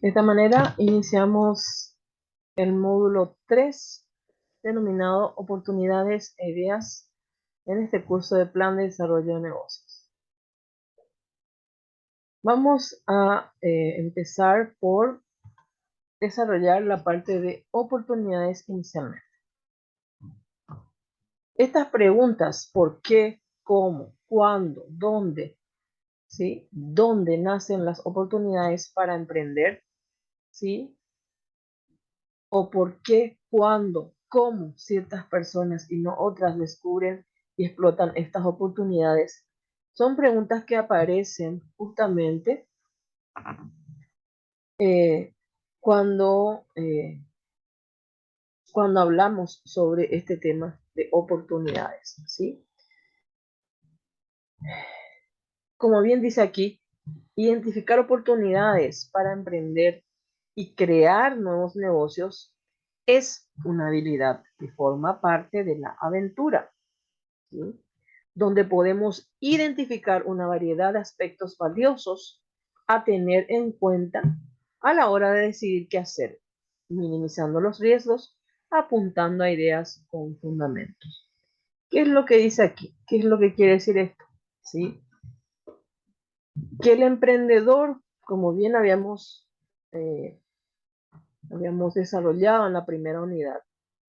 De esta manera iniciamos el módulo 3 denominado Oportunidades e Ideas en este curso de Plan de Desarrollo de Negocios. Vamos a empezar por desarrollar la parte de oportunidades inicialmente. Estas preguntas, ¿por qué, cómo, cuándo, dónde? ¿Sí? ¿Dónde nacen las oportunidades para emprender? ¿Sí? ¿O por qué, cuándo, cómo ciertas personas y no otras descubren y explotan estas oportunidades? Son preguntas que aparecen justamente cuando, cuando hablamos sobre este tema de oportunidades, ¿sí? Como bien dice aquí, identificar oportunidades para emprender y crear nuevos negocios es una habilidad que forma parte de la aventura, ¿sí? Donde podemos identificar una variedad de aspectos valiosos a tener en cuenta a la hora de decidir qué hacer, minimizando los riesgos, apuntando a ideas con fundamentos. ¿Qué es lo que dice aquí? ¿Qué es lo que quiere decir esto? ¿Sí? Que el emprendedor, como bien habíamos desarrollado en la primera unidad,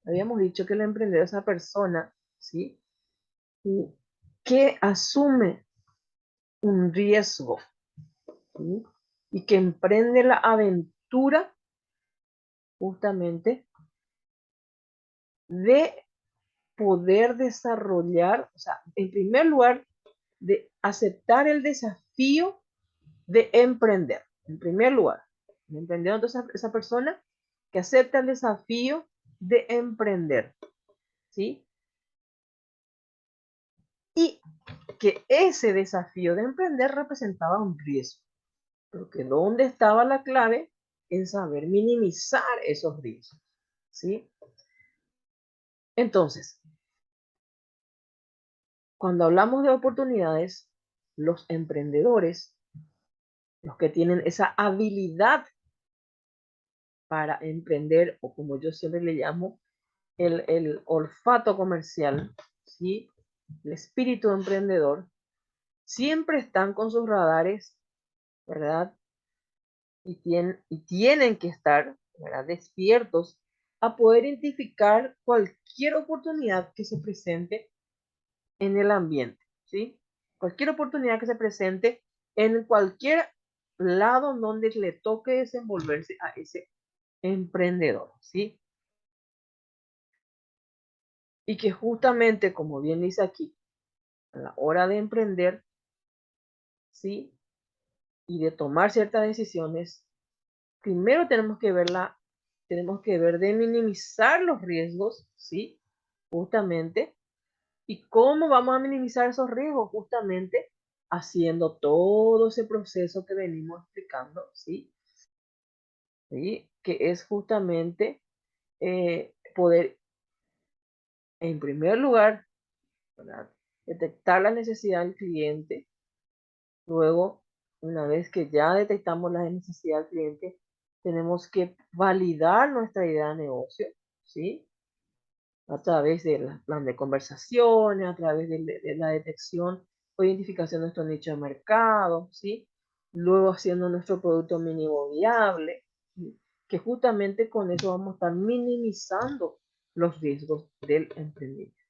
habíamos dicho que el emprendedor es esa persona, ¿sí? Que asume un riesgo, ¿sí? Y que emprende la aventura justamente de poder desarrollar, o sea, en primer lugar, de aceptar el desafío de emprender. En primer lugar, el emprendedor, entonces, esa persona que acepta el desafío de emprender, ¿sí? Y que ese desafío de emprender representaba un riesgo, pero que ¿dónde estaba la clave? En saber minimizar esos riesgos, ¿sí? Entonces, cuando hablamos de oportunidades, los emprendedores, los que tienen esa habilidad para emprender, o como yo siempre le llamo, el olfato comercial, ¿sí? El espíritu emprendedor, siempre están con sus radares, ¿verdad? Y tienen que estar, ¿verdad?, despiertos a poder identificar cualquier oportunidad que se presente en el ambiente, ¿sí? Cualquier oportunidad que se presente en cualquier lado donde le toque desenvolverse a ese emprendedor, ¿sí? Y que justamente, como bien dice aquí, a la hora de emprender, ¿sí? Y de tomar ciertas decisiones, primero tenemos que ver de minimizar los riesgos, ¿sí? Justamente. ¿Y cómo vamos a minimizar esos riesgos? Justamente haciendo todo ese proceso que venimos explicando, ¿sí? ¿Sí? Que es justamente poder, en primer lugar, ¿verdad?, detectar la necesidad del cliente. Luego, una vez que ya detectamos la necesidad del cliente, tenemos que validar nuestra idea de negocio, ¿sí? A través del plan de conversaciones, a través de la detección o identificación de nuestro nicho de mercado, ¿sí? Luego haciendo nuestro producto mínimo viable, ¿sí? Que justamente con eso vamos a estar minimizando los riesgos del emprendimiento.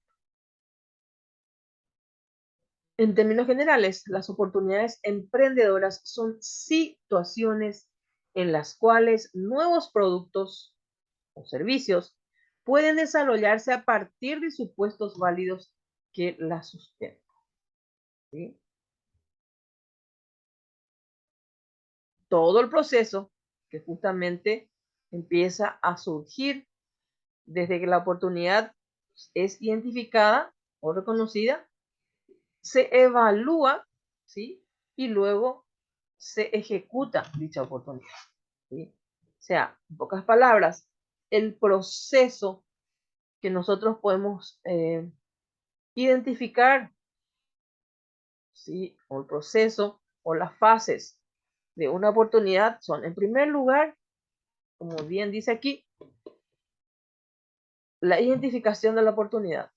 En términos generales, las oportunidades emprendedoras son situaciones en las cuales nuevos productos o servicios pueden desarrollarse a partir de supuestos válidos que las sustentan, ¿sí? Todo el proceso que justamente empieza a surgir desde que la oportunidad es identificada o reconocida, se evalúa, ¿sí? Y luego se ejecuta dicha oportunidad, ¿sí? O sea, en pocas palabras, el proceso que nosotros podemos identificar, ¿sí? O el proceso o las fases de una oportunidad son, en primer lugar, como bien dice aquí, la identificación de la oportunidad.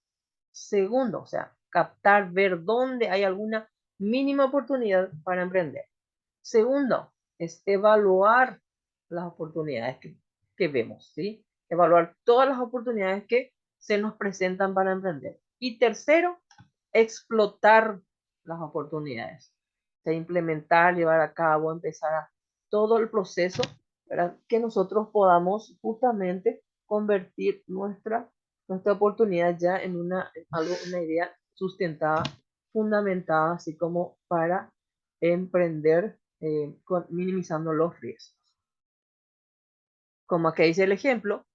Segundo, o sea, captar, ver dónde hay alguna mínima oportunidad para emprender. Segundo, es evaluar las oportunidades que vemos, ¿sí? Evaluar todas las oportunidades que se nos presentan para emprender. Y tercero, explotar las oportunidades. O sea, implementar, llevar a cabo, empezar a todo el proceso, ¿verdad? Que nosotros podamos justamente convertir nuestra oportunidad ya en una idea sustentada, fundamentada, así como para emprender minimizando los riesgos. Como aquí dice el ejemplo,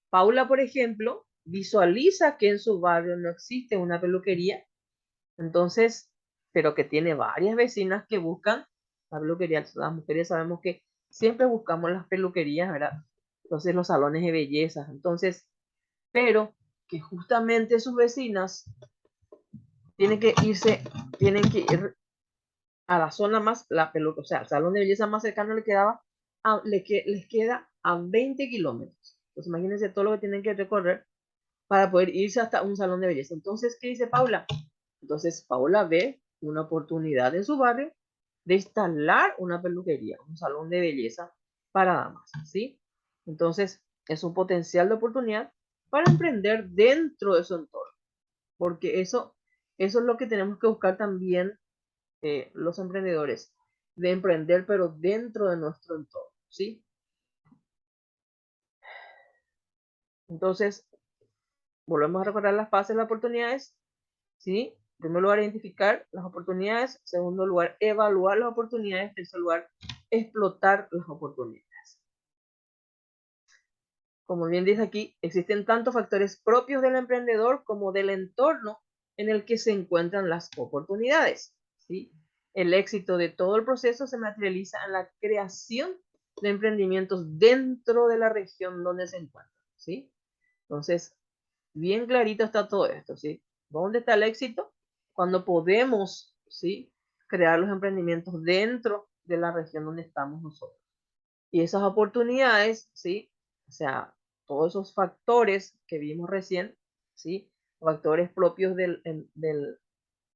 Paula, por ejemplo, visualiza que en su barrio no existe una peluquería, entonces, pero que tiene varias vecinas que buscan la peluquería. Las mujeres sabemos que siempre buscamos las peluquerías, ¿verdad? Entonces, los salones de belleza. Entonces, pero que justamente sus vecinas tienen que ir a la zona más, o sea, el salón de belleza más cercano le quedaba, les queda a 20 kilómetros. Entonces, imagínense todo lo que tienen que recorrer para poder irse hasta un salón de belleza. Entonces, ¿qué dice Paula? Entonces, Paula ve una oportunidad en su barrio de instalar una peluquería, un salón de belleza para damas, ¿sí? Entonces, es un potencial de oportunidad para emprender dentro de su entorno, porque eso es lo que tenemos que buscar también los emprendedores, de emprender, pero dentro de nuestro entorno, ¿sí? Entonces, volvemos a recordar las fases de las oportunidades, ¿sí? En primer lugar, identificar las oportunidades. En segundo lugar, evaluar las oportunidades. En tercer lugar, explotar las oportunidades. Como bien dice aquí, existen tanto factores propios del emprendedor como del entorno en el que se encuentran las oportunidades, ¿sí? El éxito de todo el proceso se materializa en la creación de emprendimientos dentro de la región donde se encuentran, ¿sí? Entonces, bien clarito está todo esto, ¿sí? ¿Dónde está el éxito? Cuando podemos, ¿sí? Crear los emprendimientos dentro de la región donde estamos nosotros. Y esas oportunidades, ¿sí? O sea, todos esos factores que vimos recién, ¿sí? Factores propios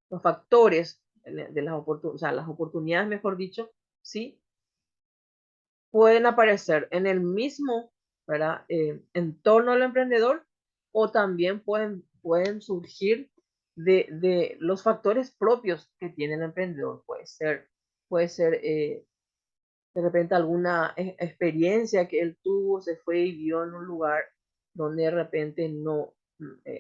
los factores de las oportunidades, o sea, las oportunidades, mejor dicho, ¿sí? Pueden aparecer en el mismo, ¿verdad? Entorno del emprendedor, o también pueden surgir de los factores propios que tiene el emprendedor. Puede ser de repente alguna experiencia que él tuvo, se fue y vio en un lugar donde de repente no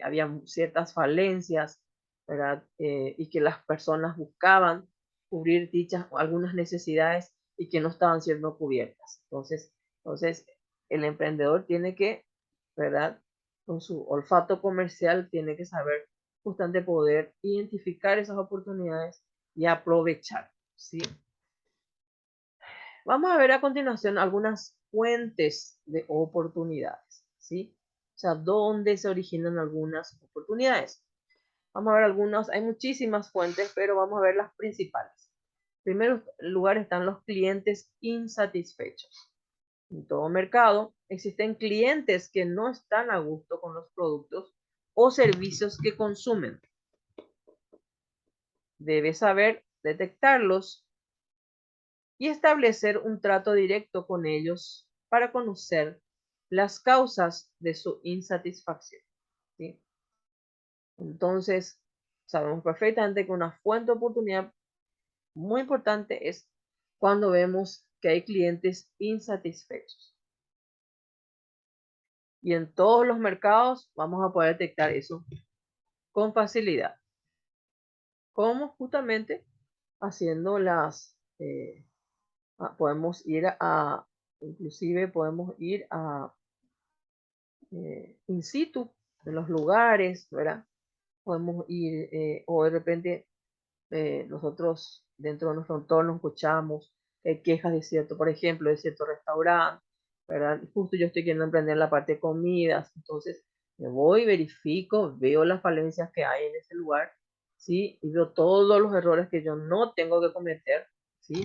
había ciertas falencias, ¿verdad? Y que las personas buscaban cubrir dichas o algunas necesidades y que no estaban siendo cubiertas. Entonces el emprendedor tiene que, ¿verdad? Con su olfato comercial tiene que saber justamente poder identificar esas oportunidades y aprovechar, ¿sí? Vamos a ver a continuación algunas fuentes de oportunidades, ¿sí? O sea, ¿dónde se originan algunas oportunidades? Vamos a ver algunas, hay muchísimas fuentes, pero vamos a ver las principales. En primer lugar están los clientes insatisfechos. En todo mercado existen clientes que no están a gusto con los productos o servicios que consumen. Debes saber detectarlos y establecer un trato directo con ellos para conocer las causas de su insatisfacción, ¿sí? Entonces, sabemos perfectamente que una fuente de oportunidad muy importante es cuando vemos que hay clientes insatisfechos. Y en todos los mercados vamos a poder detectar eso con facilidad. Como justamente haciendo podemos ir inclusive podemos ir a in situ, en los lugares, ¿verdad? Podemos ir, o de repente nosotros dentro de nuestro entorno escuchamos quejas de cierto, por ejemplo, de cierto restaurante, ¿verdad? Justo yo estoy queriendo emprender la parte de comidas, entonces me voy, verifico, veo las falencias que hay en ese lugar, ¿sí? Y veo todos los errores que yo no tengo que cometer, ¿sí?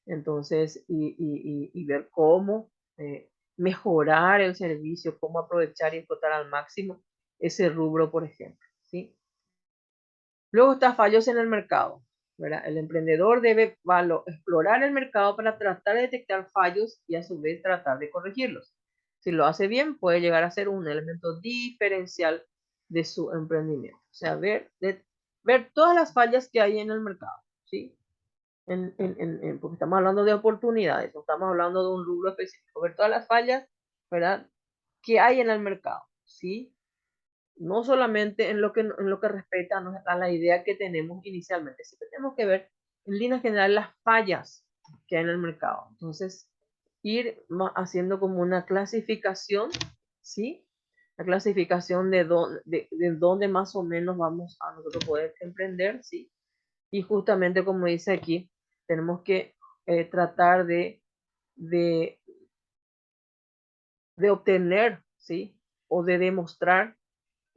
Entonces, y ver cómo mejorar el servicio, cómo aprovechar y explotar al máximo ese rubro, por ejemplo, ¿sí? Luego está fallos en el mercado, ¿verdad? El emprendedor debe explorar el mercado para tratar de detectar fallos y a su vez tratar de corregirlos. Si lo hace bien, puede llegar a ser un elemento diferencial de su emprendimiento. O sea, ver todas las fallas que hay en el mercado, ¿sí? Porque estamos hablando de oportunidades, no estamos hablando de un rubro específico. Ver todas las fallas, ¿verdad? Que hay en el mercado, ¿sí? No solamente en lo que respecta a la idea que tenemos inicialmente, siempre tenemos que ver en líneas generales las fallas que hay en el mercado. Entonces, ir haciendo como una clasificación, ¿sí? La clasificación de dónde más o menos vamos a nosotros poder emprender, ¿sí? Y justamente como dice aquí, tenemos que tratar de, de obtener, ¿sí? O de demostrar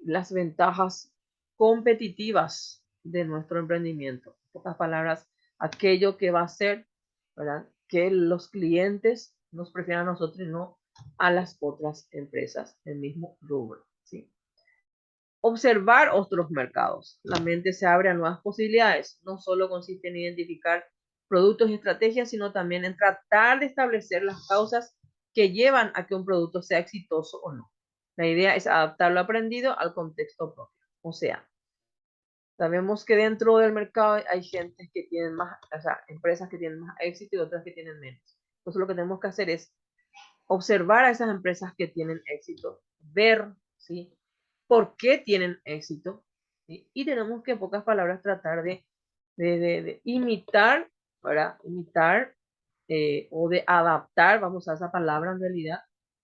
las ventajas competitivas de nuestro emprendimiento. En pocas palabras, aquello que va a hacer, ¿verdad? Que los clientes nos prefieran a nosotros y no a las otras empresas del mismo rubro, ¿sí? Observar otros mercados. La mente se abre a nuevas posibilidades. No solo consiste en identificar productos y estrategias, sino también en tratar de establecer las causas que llevan a que un producto sea exitoso o no. La idea es adaptar lo aprendido al contexto propio. O sea, sabemos que dentro del mercado hay gente que tienen más, o sea, empresas que tienen más éxito y otras que tienen menos. Entonces lo que tenemos que hacer es observar a esas empresas que tienen éxito, ver, ¿sí? ¿Por qué tienen éxito? ¿Sí? Y tenemos que, en pocas palabras, tratar de imitar, ¿verdad? Imitar o de adaptar, vamos a esa palabra en realidad,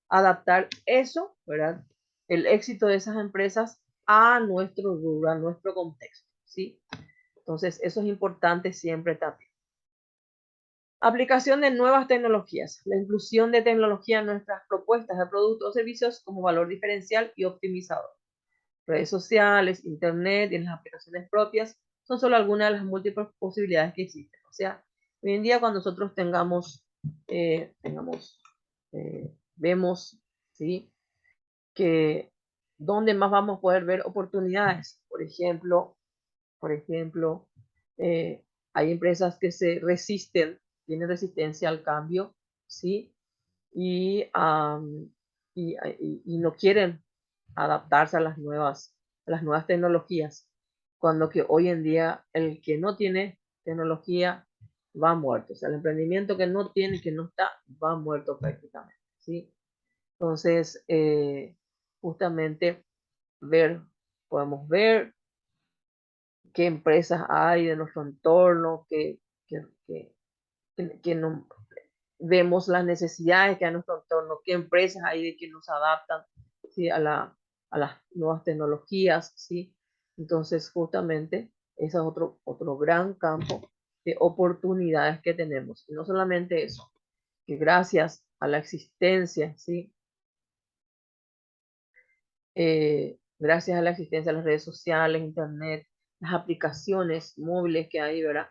adaptar eso, ¿verdad? El éxito de esas empresas a nuestro rubro, a nuestro contexto, ¿sí? Entonces, eso es importante siempre también. Aplicación de nuevas tecnologías. La inclusión de tecnología en nuestras propuestas de productos o servicios como valor diferencial y optimizador. Redes sociales, internet y en las aplicaciones propias son solo algunas de las múltiples posibilidades que existen. O sea, hoy en día cuando nosotros vemos, ¿sí? Que dónde más vamos a poder ver oportunidades. Por ejemplo, hay empresas que se resisten, tienen resistencia al cambio, ¿sí? Y, y no quieren adaptarse a las nuevas tecnologías, cuando que hoy en día el que no tiene tecnología va muerto, o sea, el emprendimiento que no tiene, que no está, va muerto prácticamente, ¿sí? Entonces, justamente ver, podemos ver qué empresas hay de nuestro entorno, que, que no, vemos las necesidades que hay en nuestro entorno, qué empresas hay de que nos adaptan, ¿sí? A las nuevas tecnologías, ¿sí? Entonces, justamente, ese es otro gran campo de oportunidades que tenemos. Y no solamente eso, que gracias a la existencia, ¿sí? Gracias a la existencia de las redes sociales, internet, las aplicaciones móviles que hay, ¿verdad?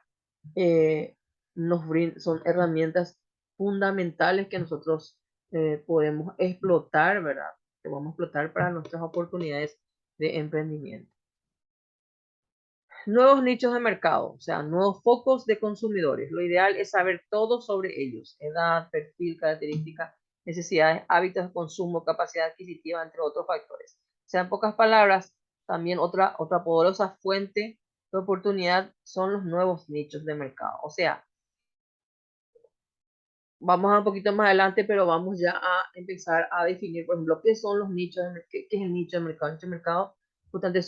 Eh, son herramientas fundamentales que nosotros podemos explotar, ¿verdad? Que vamos a explotar para nuestras oportunidades de emprendimiento. Nuevos nichos de mercado, o sea, nuevos focos de consumidores. Lo ideal es saber todo sobre ellos: edad, perfil, características, necesidades, hábitos de consumo, capacidad adquisitiva, entre otros factores. O sea, en pocas palabras, también otra poderosa fuente de oportunidad son los nuevos nichos de mercado. O sea, vamos a un poquito más adelante, pero vamos ya a empezar a definir, por ejemplo, qué son los nichos, qué es el nicho de mercado. El nicho de mercado justamente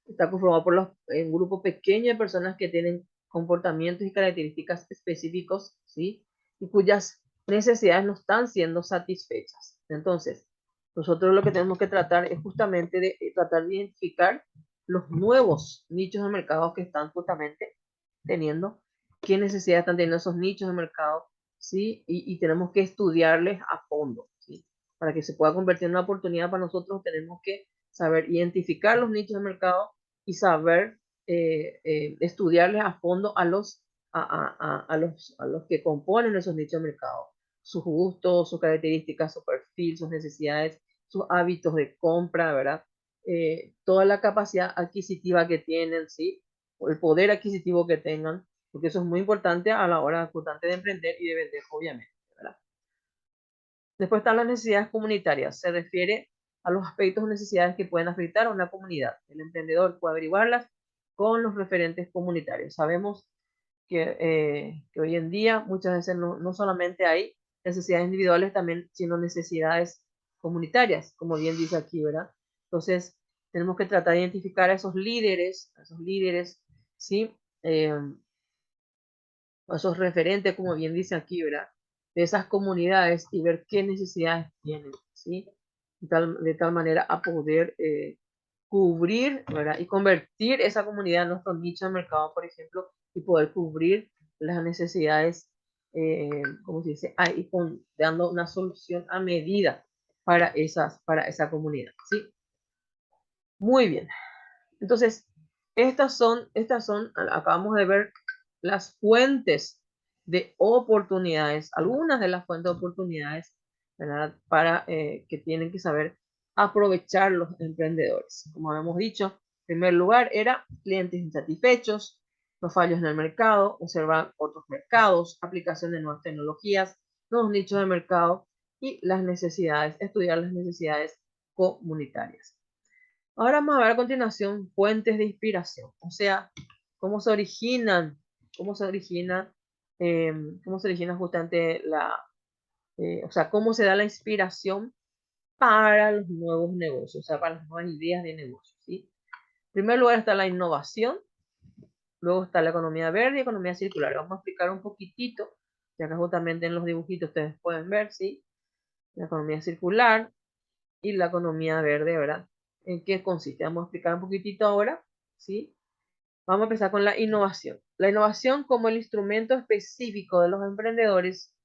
está conformado por un grupo pequeño de personas que tienen comportamientos y características específicos, ¿sí? Y cuyas necesidades no están siendo satisfechas. Entonces, nosotros lo que tenemos que tratar es justamente de tratar de identificar los nuevos nichos de mercado que están justamente teniendo, qué necesidades están teniendo esos nichos de mercado, ¿sí? Y tenemos que estudiarles a fondo, ¿sí? Para que se pueda convertir en una oportunidad para nosotros, tenemos que saber identificar los nichos de mercado y saber estudiarles a fondo a los que componen esos nichos de mercado, sus gustos, sus características, su perfil, sus necesidades, sus hábitos de compra, ¿verdad? Toda la capacidad adquisitiva que tienen, ¿sí? O el poder adquisitivo que tengan, porque eso es muy importante a la hora importante de emprender y de vender, obviamente, ¿verdad? Después están las necesidades comunitarias. Se refiere a los aspectos o necesidades que pueden afectar a una comunidad. El emprendedor puede averiguarlas con los referentes comunitarios. Sabemos que hoy en día muchas veces no solamente hay necesidades individuales también, sino necesidades comunitarias, como bien dice aquí, ¿verdad? Entonces, tenemos que tratar de identificar a esos líderes, ¿sí? A esos referentes, como bien dice aquí, ¿verdad? De esas comunidades y ver qué necesidades tienen, ¿sí? De tal manera a poder cubrir, ¿verdad? Y convertir esa comunidad en nuestro nicho de mercado, por ejemplo, y poder cubrir las necesidades, ¿cómo se dice? Y dando una solución a medida para esa comunidad, ¿sí? Muy bien. Entonces, acabamos de ver las fuentes de oportunidades, algunas de las fuentes de oportunidades, ¿verdad? Para que tienen que saber aprovechar los emprendedores. Como habíamos dicho, en primer lugar era clientes insatisfechos, los fallos en el mercado, observar otros mercados, aplicación de nuevas tecnologías, nuevos nichos de mercado y las necesidades, estudiar las necesidades comunitarias. Ahora vamos a ver a continuación fuentes de inspiración, o sea, cómo se originan, cómo se origina, cómo se origina justamente o sea, cómo se da la inspiración para los nuevos negocios, o sea, para las nuevas ideas de negocio, ¿sí? En primer lugar está la innovación, luego está la economía verde y economía circular. Vamos a explicar un poquitito, ya que justamente en los dibujitos ustedes pueden ver, ¿sí? La economía circular y la economía verde, ¿verdad? ¿En qué consiste? Vamos a explicar un poquitito ahora, ¿sí? Vamos a empezar con la innovación. La innovación como el instrumento específico de los emprendedores,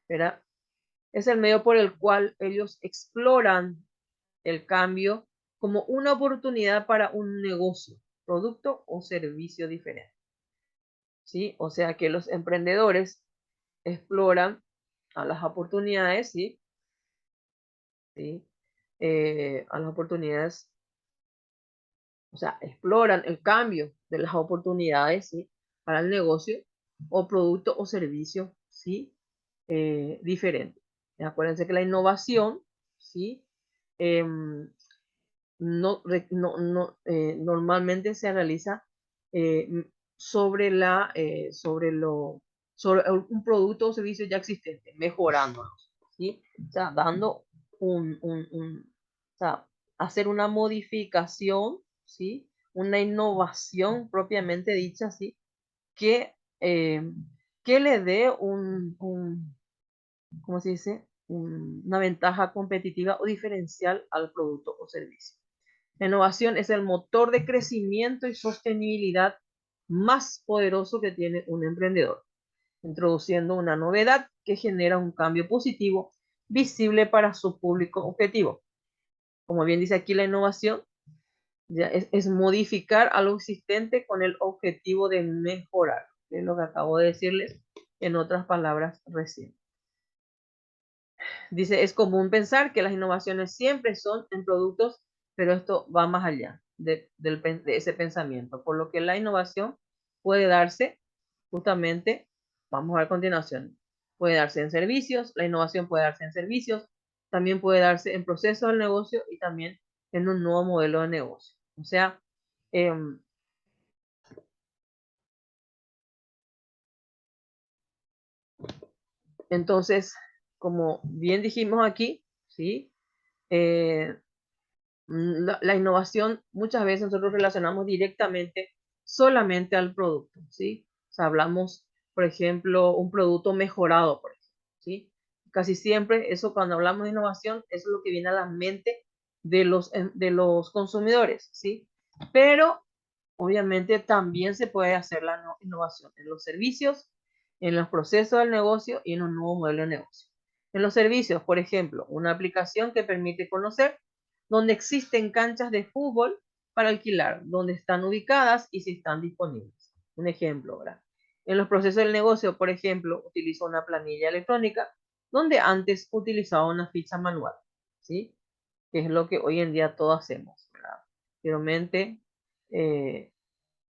¿verdad? Es el medio por el cual ellos exploran el cambio como una oportunidad para un negocio, producto o servicio diferente, ¿sí? O sea que los emprendedores exploran a las oportunidades, ¿sí? ¿Sí? A las oportunidades, o sea, exploran el cambio de las oportunidades, ¿sí? Para el negocio o producto o servicio, ¿sí? Diferente. Acuérdense que la innovación, ¿sí? Em, normalmente se realiza eh, sobre sobre un producto o servicio ya existente, mejorándolos, ¿sí? O sea, dando o sea, hacer una modificación, ¿sí? Una innovación propiamente dicha, ¿sí? Que, eh, que le dé ¿cómo se dice? Una ventaja competitiva o diferencial al producto o servicio. La innovación es el motor de crecimiento y sostenibilidad más poderoso que tiene un emprendedor, introduciendo una novedad que genera un cambio positivo visible para su público objetivo. Como bien dice aquí, la innovación ya es modificar algo existente con el objetivo de mejorar, es lo que acabo de decirles en otras palabras recién. Dice, es común pensar que las innovaciones siempre son en productos, pero esto va más allá de ese pensamiento, por lo que la innovación puede darse justamente, vamos a ver a continuación, puede darse en servicios, la innovación puede darse en servicios, también puede darse en procesos del negocio y también en un nuevo modelo de negocio. O sea, entonces, como bien dijimos aquí, ¿sí? Eh, la innovación muchas veces nosotros relacionamos directamente solamente al producto, ¿sí? O sea, hablamos, por ejemplo, un producto mejorado, por ejemplo, ¿sí? Casi siempre eso cuando hablamos de innovación, eso es lo que viene a la mente de los consumidores, ¿sí? Pero obviamente también se puede hacer la innovación en los servicios, en los procesos del negocio y en un nuevo modelo de negocio. En los servicios, por ejemplo, una aplicación que permite conocer dónde existen canchas de fútbol para alquilar, dónde están ubicadas y si están disponibles. Un ejemplo, ¿verdad? En los procesos del negocio, por ejemplo, utilizo una planilla electrónica donde antes utilizaba una ficha manual, ¿sí? Que es lo que hoy en día todos hacemos, ¿verdad? Realmente,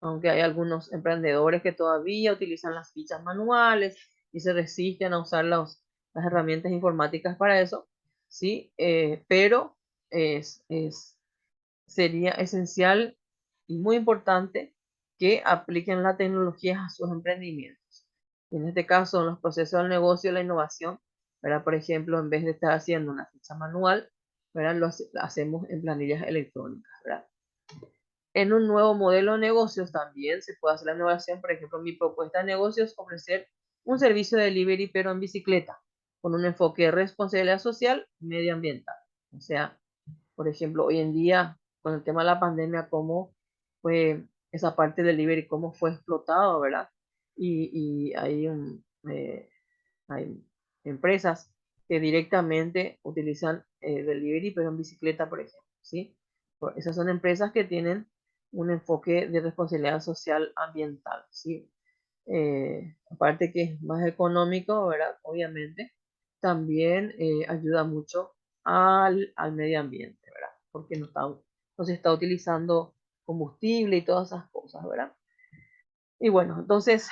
aunque hay algunos emprendedores que todavía utilizan las fichas manuales y se resisten a usar las herramientas informáticas para eso, ¿sí? Pero sería esencial y muy importante que apliquen la tecnología a sus emprendimientos. En este caso, en los procesos del negocio, la innovación, ¿verdad? Por ejemplo, en vez de estar haciendo una ficha manual, ¿verdad? Lo hacemos en planillas electrónicas, ¿verdad? En un nuevo modelo de negocios también se puede hacer la innovación. Por ejemplo, mi propuesta de negocio es ofrecer un servicio de delivery, pero en bicicleta, con un enfoque de responsabilidad social y medioambiental. O sea, por ejemplo, hoy en día, con el tema de la pandemia, cómo fue esa parte del delivery, cómo fue explotado, ¿verdad? Y hay empresas que directamente utilizan delivery, pero en bicicleta, por ejemplo, ¿sí? Esas son empresas que tienen un enfoque de responsabilidad social ambiental, ¿sí? Aparte que es más económico, ¿verdad? Obviamente, también ayuda mucho al medio ambiente, ¿verdad? Porque no se está utilizando combustible y todas esas cosas, ¿verdad? Y bueno, entonces,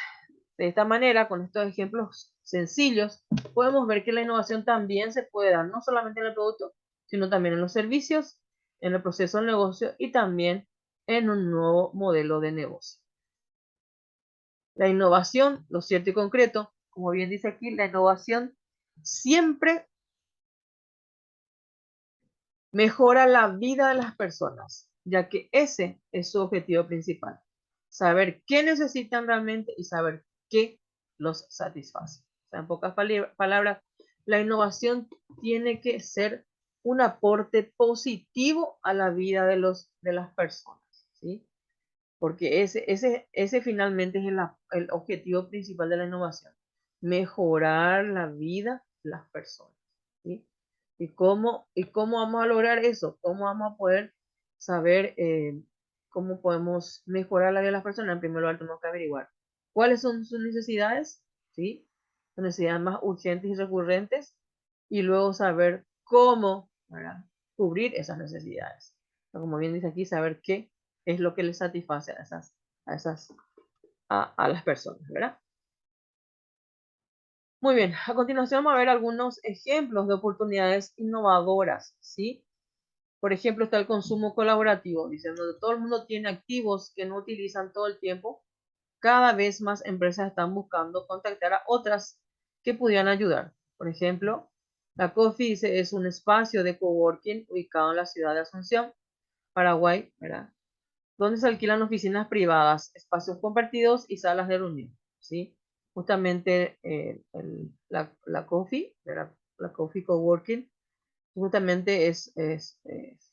de esta manera, con estos ejemplos sencillos, podemos ver que la innovación también se puede dar, no solamente en el producto, sino también en los servicios, en el proceso del negocio y también en un nuevo modelo de negocio. La innovación, lo cierto y concreto, como bien dice aquí, la innovación siempre mejora la vida de las personas, ya que ese es su objetivo principal. Saber qué necesitan realmente y saber qué los satisface. O sea, en pocas palabras, la innovación tiene que ser un aporte positivo a la vida de las personas, ¿sí? Porque ese finalmente es el objetivo principal de la innovación, mejorar la vida de las personas, ¿sí? ¿Y cómo vamos a lograr eso? ¿Cómo vamos a poder saber cómo podemos mejorar la vida de las personas? En primer lugar, tenemos que averiguar cuáles son sus necesidades, ¿sí? Sus necesidades más urgentes y recurrentes, y luego saber cómo, ¿verdad?, cubrir esas necesidades. Como bien dice aquí, saber qué es lo que les satisface a esas, a las personas, ¿verdad? Muy bien, a continuación vamos a ver algunos ejemplos de oportunidades innovadoras, ¿sí? Por ejemplo, está el consumo colaborativo, diciendo que todo el mundo tiene activos que no utilizan todo el tiempo. Cada vez más empresas están buscando contactar a otras que pudieran ayudar. Por ejemplo, la Coffee dice, es un espacio de coworking ubicado en la ciudad de Asunción, Paraguay, ¿verdad?, donde se alquilan oficinas privadas, espacios compartidos y salas de reunión, ¿sí? Justamente la Coffee, ¿verdad?, la Coffee Coworking, justamente es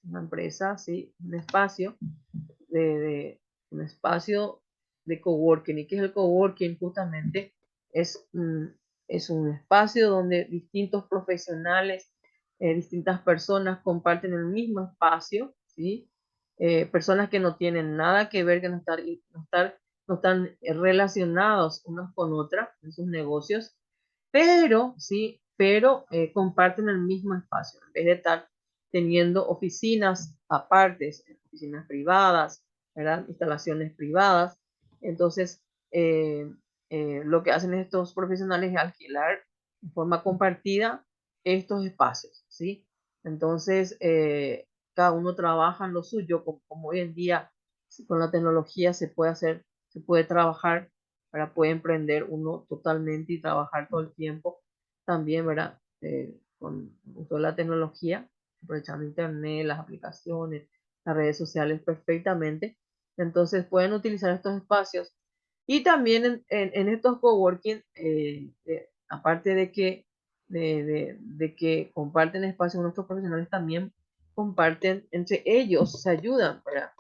una empresa, ¿sí?, de, un espacio de coworking. ¿Y qué es el coworking? Justamente es, es un espacio donde distintos profesionales, distintas personas comparten el mismo espacio, ¿sí? Personas que no tienen nada que ver, que no están relacionados unos con otras en sus negocios, pero, ¿sí?, pero comparten el mismo espacio. En vez de estar teniendo oficinas aparte, oficinas privadas, ¿verdad?, instalaciones privadas. Entonces, lo que hacen estos profesionales es alquilar de forma compartida estos espacios, ¿sí? Entonces, cada uno trabaja en lo suyo, como hoy en día con la tecnología se puede trabajar, ¿verdad? Puede emprender uno totalmente y trabajar todo el tiempo también, ¿verdad? Con uso de la tecnología, aprovechando internet, las aplicaciones, las redes sociales perfectamente. Entonces pueden utilizar estos espacios. Y también en estos coworking, aparte de que comparten espacios con nuestros profesionales, también comparten entre ellos, se ayudan, ¿verdad?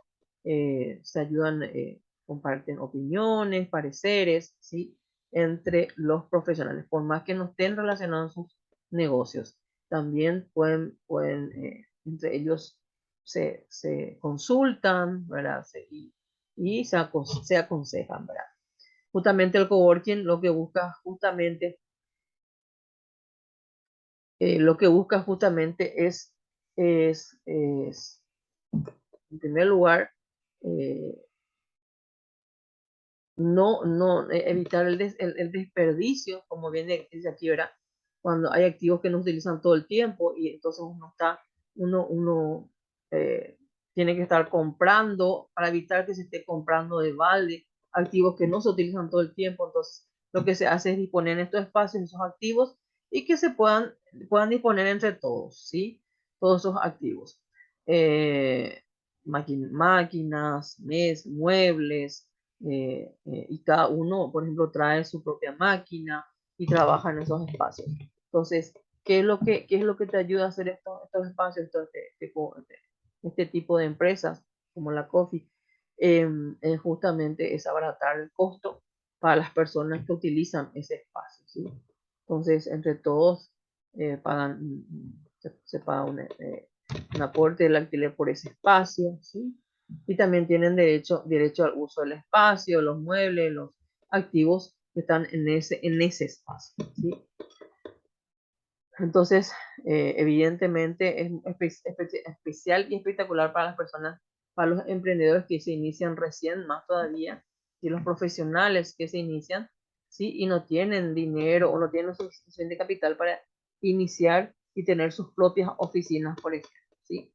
Se ayudan, comparten opiniones, pareceres, ¿sí?, entre los profesionales, por más que no estén relacionados sus negocios. También pueden entre ellos se consultan, ¿verdad? Y se aconsejan, ¿verdad? Justamente el coworking lo que busca justamente, es en primer lugar, eh, evitar el desperdicio, como viene dice aquí, ¿verdad? Cuando hay activos que no se utilizan todo el tiempo y entonces uno eh, tiene que estar comprando para evitar que se esté comprando de balde activos que no se utilizan todo el tiempo. Entonces, lo que se hace es disponer en estos espacios, esos activos, y que puedan disponer entre todos, ¿sí? Todos esos activos. Eh, Máquinas, muebles, y cada uno, por ejemplo, trae su propia máquina y trabaja en esos espacios. Entonces, ¿qué es lo que te ayuda a hacer estos espacios, este tipo de empresas como la Coffee? Justamente es abaratar el costo para las personas que utilizan ese espacio, ¿sí? Entonces, entre todos se paga un aporte del alquiler por ese espacio, ¿sí? Y también tienen derecho al uso del espacio, los muebles, los activos que están en ese espacio, ¿sí? Entonces, evidentemente es especial y espectacular para las personas, para los emprendedores que se inician recién, más todavía, y los profesionales que se inician, ¿sí? Y no tienen dinero o no tienen suficiente capital para iniciar y tener sus propias oficinas, por ejemplo, ¿sí?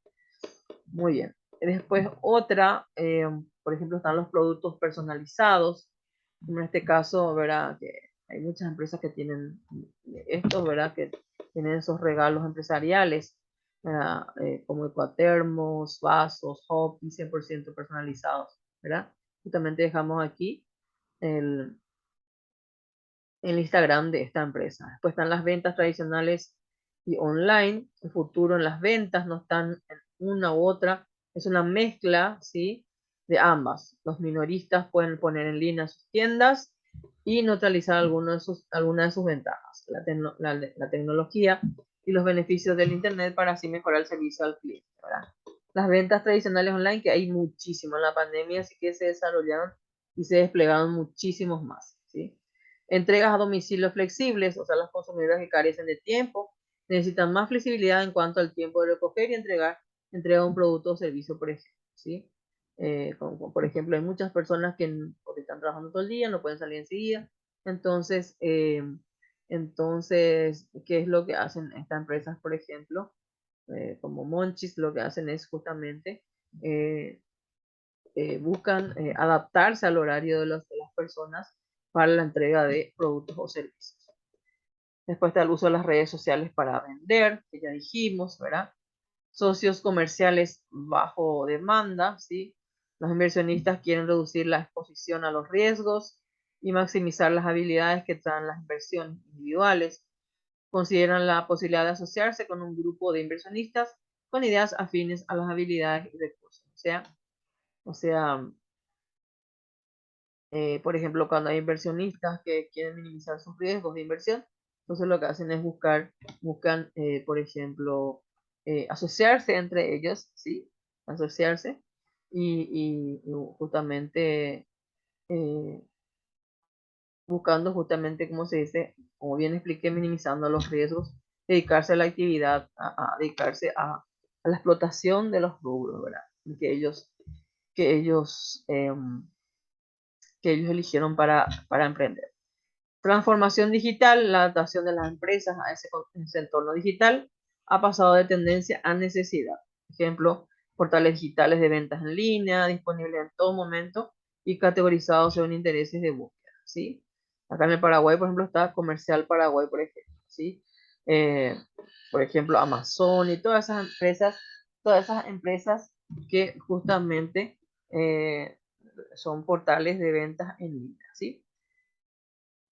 Muy bien. Después otra, por ejemplo, están los productos personalizados. En este caso, ¿verdad? Que hay muchas empresas que tienen esto, ¿verdad? Que tienen esos regalos empresariales, ¿verdad? Como ecuatermos, vasos, hobby 100% personalizados, ¿verdad? Justamente dejamos aquí el, el Instagram de esta empresa. Después están las ventas tradicionales y online. El futuro en las ventas no están en una u otra, es una mezcla, ¿sí? De ambas. Los minoristas pueden poner en línea sus tiendas y neutralizar alguna de sus ventajas, la tecnología y los beneficios del Internet para así mejorar el servicio al cliente, ¿verdad? Las ventas tradicionales online, que hay muchísimo en la pandemia, así que se desarrollaron y se desplegaron muchísimos más, ¿sí? Entregas a domicilio flexibles, o sea, los consumidores que carecen de tiempo necesitan más flexibilidad en cuanto al tiempo de recoger y entrega un producto o servicio, por ejemplo, ¿sí? Por ejemplo, hay muchas personas que porque están trabajando todo el día, no pueden salir enseguida. Entonces, ¿qué es lo que hacen estas empresas, por ejemplo? Como Monchis, lo que hacen es justamente eh, buscan adaptarse al horario de las personas para la entrega de productos o servicios. Después está el uso de las redes sociales para vender, que ya dijimos, ¿verdad? Socios comerciales bajo demanda, ¿sí? Los inversionistas quieren reducir la exposición a los riesgos y maximizar las habilidades que traen las inversiones individuales. Consideran la posibilidad de asociarse con un grupo de inversionistas con ideas afines a las habilidades y recursos. O sea, por ejemplo, cuando hay inversionistas que quieren minimizar sus riesgos de inversión, entonces lo que hacen es buscan, por ejemplo, asociarse entre ellos, ¿sí? Asociarse y justamente eh, buscando justamente, como se dice, como bien expliqué, minimizando los riesgos, dedicarse a la actividad, dedicarse a la explotación de los rubros, ¿verdad? Que ellos, em, que ellos eligieron para emprender. Transformación digital, la adaptación de las empresas a ese entorno digital ha pasado de tendencia a necesidad. Ejemplo, portales digitales de ventas en línea, disponibles en todo momento y categorizados según intereses de búsqueda, ¿sí? Acá en el Paraguay, por ejemplo, está Comercial Paraguay, por ejemplo, ¿sí? Eh, por ejemplo, Amazon y todas esas empresas que justamente son portales de ventas en línea, ¿sí?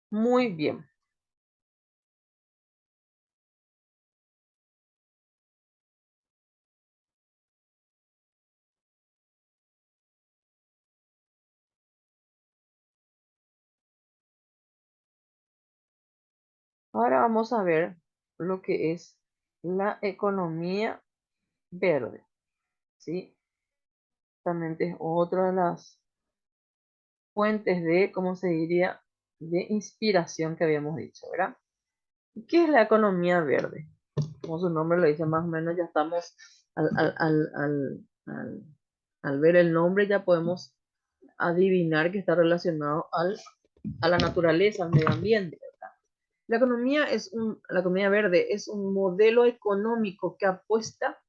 Muy bien. Ahora vamos a ver lo que es la economía verde, ¿sí? También es otra fuentes de, ¿cómo se diría?, de inspiración que habíamos dicho, ¿verdad? ¿Y qué es la economía verde? Como su nombre lo dice, más o menos ya estamos al ver el nombre, ya podemos adivinar que está relacionado a la naturaleza, al medio ambiente, ¿verdad? La economía verde es un modelo económico que apuesta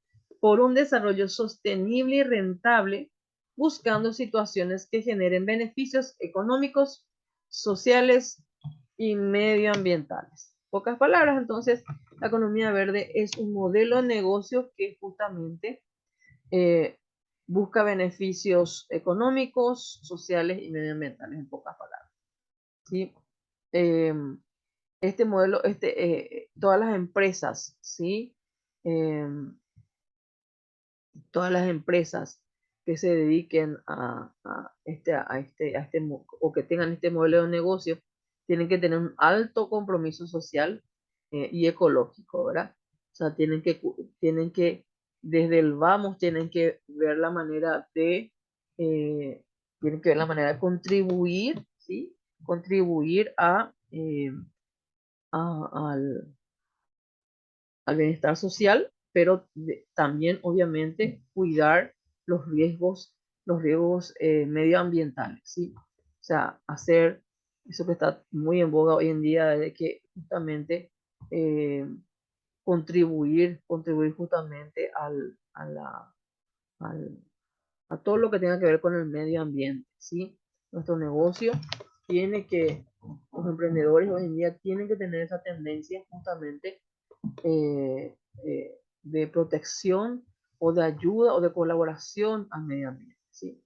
por un desarrollo sostenible y rentable, buscando situaciones que generen beneficios económicos, sociales y medioambientales. Pocas palabras, entonces, la economía verde es un modelo de negocio que justamente eh, busca beneficios económicos, sociales y medioambientales, en pocas palabras. ¿Sí? Eh, este modelo, todas las empresas, ¿sí? Eh, todas las empresas que se dediquen o que tengan este modelo de negocio, tienen que tener un alto compromiso social y ecológico, ¿verdad? O sea, tienen que, desde el vamos, eh, tienen que ver la manera de contribuir, ¿sí? Contribuir al bienestar social, pero también obviamente cuidar los riesgos medioambientales, ¿sí? O sea, hacer eso que está muy en boga hoy en día, de que justamente eh, contribuir justamente al, a todo lo que tenga que ver con el medio ambiente, ¿sí? Nuestro negocio los emprendedores hoy en día tienen que tener esa tendencia justamente de protección o de ayuda o de colaboración al medio ambiente, ¿sí?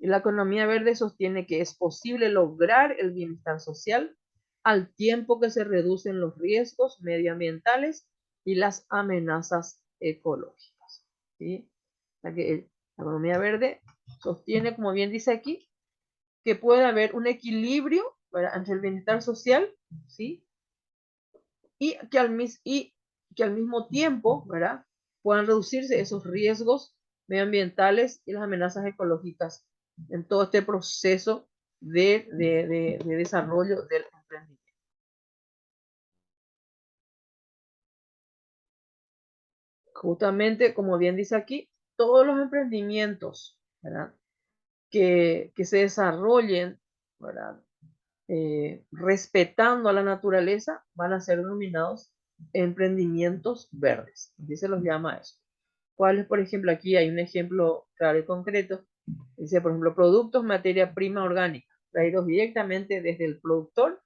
Y la economía verde sostiene que es posible lograr el bienestar social al tiempo que se reducen los riesgos medioambientales y las amenazas ecológicas, ¿sí? O sea que la economía verde sostiene, como bien dice aquí, que puede haber un equilibrio, ¿verdad?, entre el bienestar social, ¿sí?, y que al mismo tiempo, ¿verdad?, puedan reducirse esos riesgos medioambientales y las amenazas ecológicas en todo este proceso de desarrollo del emprendimiento. Justamente, como bien dice aquí, todos los emprendimientos, ¿verdad?, que se desarrollen, ¿verdad?, respetando a la naturaleza, van a ser denominados emprendimientos verdes. Así se los llama eso. ¿Cuál es, por ejemplo? Aquí hay un ejemplo claro y concreto. Dice, por ejemplo, productos, materia prima orgánica, traídos directamente desde el productor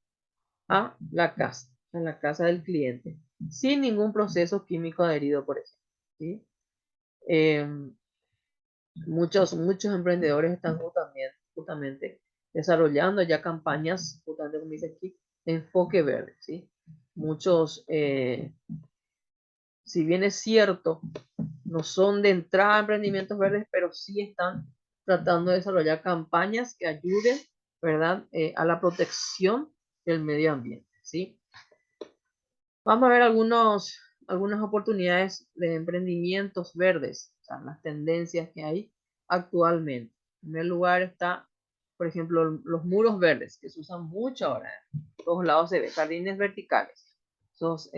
a la casa del cliente, sin ningún proceso químico adherido, por ejemplo, ¿sí? Eh, muchos emprendedores están justamente desarrollando ya campañas, justamente como dice aquí, de enfoque verde, ¿sí? Muchos, si bien es cierto, no son de entrada a emprendimientos verdes, pero sí están tratando de desarrollar campañas que ayuden, ¿verdad?, a la protección del medio ambiente, ¿sí? Vamos a ver algunas oportunidades de emprendimientos verdes, o sea, las tendencias que hay actualmente. En primer lugar está, por ejemplo, los muros verdes, que se usan mucho ahora. En todos lados se ve, jardines verticales. Esos,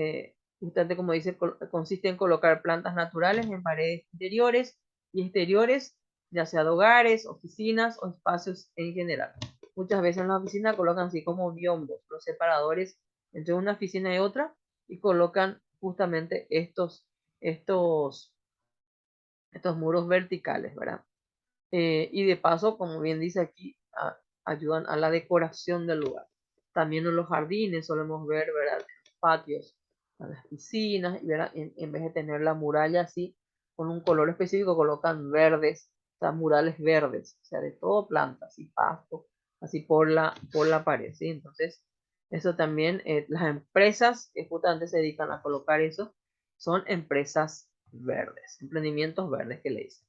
justamente como dice, consiste en colocar plantas naturales en paredes interiores y exteriores, ya sea de hogares, oficinas o espacios en general. Muchas veces en la oficina colocan así como biombos, los separadores entre una oficina y otra, y colocan justamente estos, estos muros verticales, ¿verdad? Y de paso, como bien dice aquí, ayudan a la decoración del lugar. También en los jardines solemos ver, ¿verdad?, en los patios, en las piscinas, ¿verdad?, en vez de tener la muralla así, con un color específico, colocan verdes, o sea, murales verdes, o sea, de todo plantas y pasto, así por la pared, ¿sí? Entonces, eso también, las empresas que justamente se dedican a colocar eso, son empresas verdes, emprendimientos verdes que le dicen.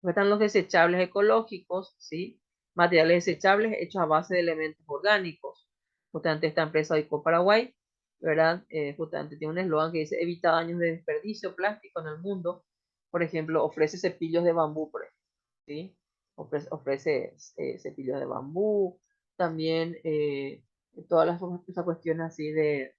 Están los desechables ecológicos, ¿sí? Materiales desechables hechos a base de elementos orgánicos. Justamente esta empresa Eco Paraguay, ¿verdad? Justamente tiene un eslogan que dice: evita daños de desperdicio plástico en el mundo. Por ejemplo, ofrece cepillos de bambú, por ejemplo, ¿sí? Ofrece cepillos de bambú, también todas esas cuestiones así de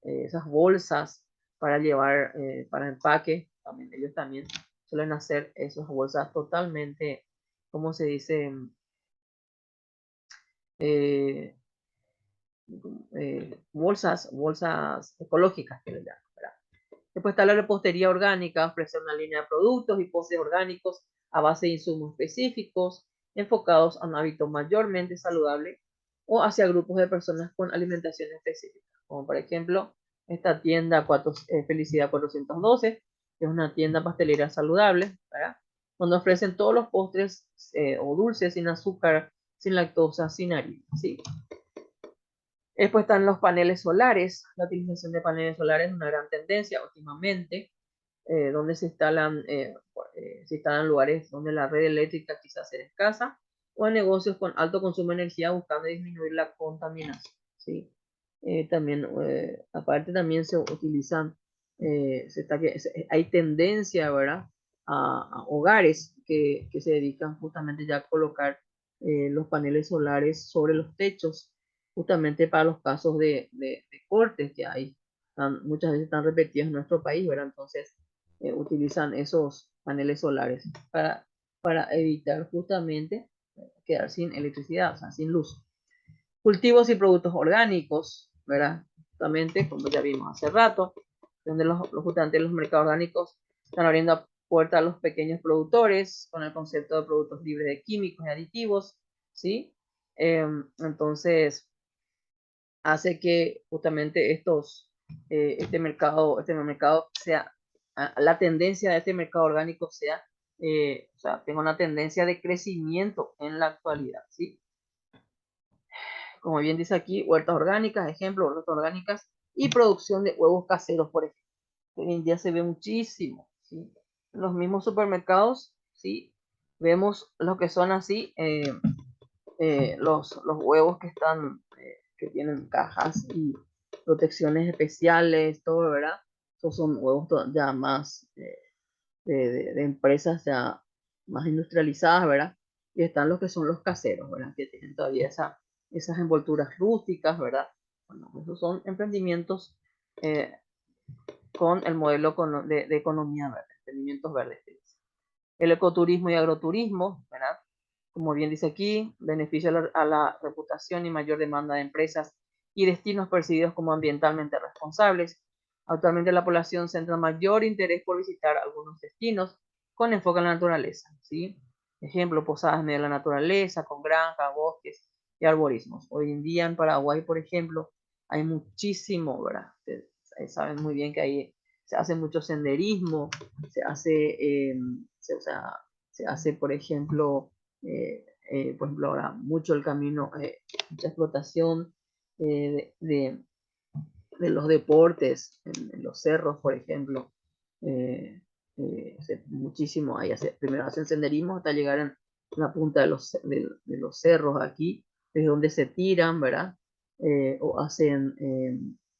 esas bolsas para llevar, para empaque, también ellos también suelen hacer esas bolsas totalmente, ¿cómo se dice? Eh, bolsas ecológicas que le llaman, ¿verdad? Después está la repostería orgánica, ofrecer una línea de productos y postres orgánicos a base de insumos específicos, enfocados a un hábito mayormente saludable o hacia grupos de personas con alimentación específica, como por ejemplo esta tienda Felicidad 412, que es una tienda pastelera saludable, ¿verdad? Donde ofrecen todos los postres o dulces sin azúcar, sin lactosa, sin harina, ¿sí? Después están los paneles solares. La utilización de paneles solares es una gran tendencia últimamente, donde se instalan lugares donde la red eléctrica quizás es escasa, o en negocios con alto consumo de energía buscando disminuir la contaminación, ¿sí? También, aparte también se utilizan, hay tendencia, ¿verdad? A hogares que se dedican justamente ya a colocar los paneles solares sobre los techos, justamente para los casos de cortes que hay. Muchas veces están repetidos en nuestro país, ¿verdad? Entonces, utilizan esos paneles solares para evitar justamente quedar sin electricidad, o sea, sin luz. Cultivos y productos orgánicos, ¿verdad? Justamente, como ya vimos hace rato, donde justamente los mercados orgánicos están abriendo puerta a los pequeños productores con el concepto de productos libres de químicos y aditivos, ¿sí? Entonces, hace que justamente este mercado sea, la tendencia de este mercado orgánico sea, o sea, tenga una tendencia de crecimiento en la actualidad, ¿sí? Como bien dice aquí, huertas orgánicas, ejemplo, huertas orgánicas y producción de huevos caseros, por ejemplo. Hoy en día se ve muchísimo, ¿sí? En los mismos supermercados, ¿sí? Vemos lo que son así, los huevos que tienen cajas y protecciones especiales, todo, ¿verdad? Estos son huevos ya más de empresas ya más industrializadas, ¿verdad? Y están los que son los caseros, ¿verdad? Que tienen todavía esas envolturas rústicas, ¿verdad? Bueno, esos son emprendimientos eh, con el modelo de economía verde, emprendimientos verdes. El ecoturismo y agroturismo, ¿verdad? Como bien dice aquí, beneficia a la reputación y mayor demanda de empresas y destinos percibidos como ambientalmente responsables. Actualmente la población centra mayor interés por visitar algunos destinos con enfoque en la naturaleza, ¿sí? Ejemplo, posadas en medio de la naturaleza, con granjas, bosques y arborismos. Hoy en día en Paraguay, por ejemplo, hay muchísimo, ¿verdad? Ustedes saben muy bien que ahí se hace mucho senderismo, se hace, o sea, se hace, por ejemplo, ahora mucho el camino, mucha explotación de los deportes en los cerros, por ejemplo. Muchísimo, primero hacen senderismo hasta llegar en la punta de los cerros aquí, desde donde se tiran, ¿verdad? O hacen,